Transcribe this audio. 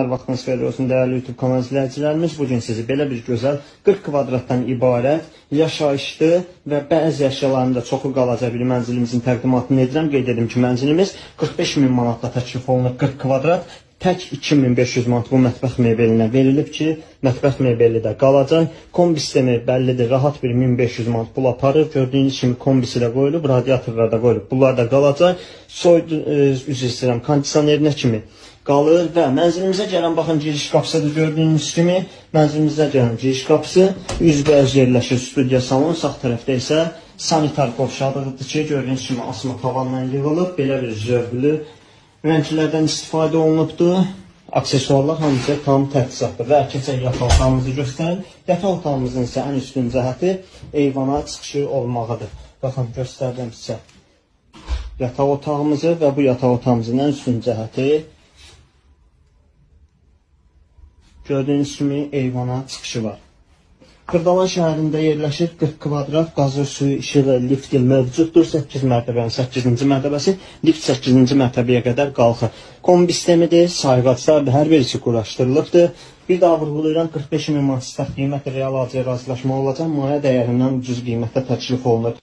hər vaxtınız xeyir olsun, dəyərli YouTube kanal izləyicilərimiz. Bugün sizi belə bir gözəl 40 kvadratdan ibarət yaşayışlı və bəzi əşyalarında çoxu qalacaq bir mənzilimizin təqdimatını edirəm. Qeyd edim ki, mənzilimiz 45.000 manatla təklif olunur 40 kvadrat. Tək 2500 manat bu mətbəx mebelinə verilib ki, mətbəx mebeli də qalacaq. Kombi sistemi bəllidir, rahat bir 1500 manat pul aparır. Gördüyünüz kimi kombisi də qoyulub, radiatorlar da qoyulub. Bunlar da qalacaq. Üzr istəyirəm, kondisionerinə kimi qalır və mənzilimizə gələn baxın giriş qapısıdır. Gördüyünüz kimi mənzilimizə gələn giriş qapısı üzbəüz yerləşir studiya salon. Sağ tərəfdə isə sanitar qovşağıdır ki, gördüyünüz kimi asma tavandan yığılıb. Belə bir zövqlü rənglərdən istifadə olunubdur. Aksesuarlar hamısı tam təchizatdır və keçək yataq otağımızı göstərin. Yataq otağımızın isə ən üstün cəhəti eyvana çıxışı olmağıdır. Baxın, göstərdim sizə yataq otağımızı və bu yataq otağımızın ən üstün cəhəti gördüyünüz kimi eyvana çıxışı var. Xırdalan şəhərində yerləşir 40 kvadrat, qazı, suyu, işığı, lifti mövcuddur. 8 mərtəbənin 8-ci mərtəbəsi, lift 8-ci mərtəbəyə qədər qalxır. Kombi sistemidir, sayğaclardır, hər birisi quraşdırılıbdır. Bir daha vurğulayıram, 45.000 manat start qiyməti real alıcıya razılaşma olacaq. Maya dəyərindən ucuz qiymətə təklif olunur.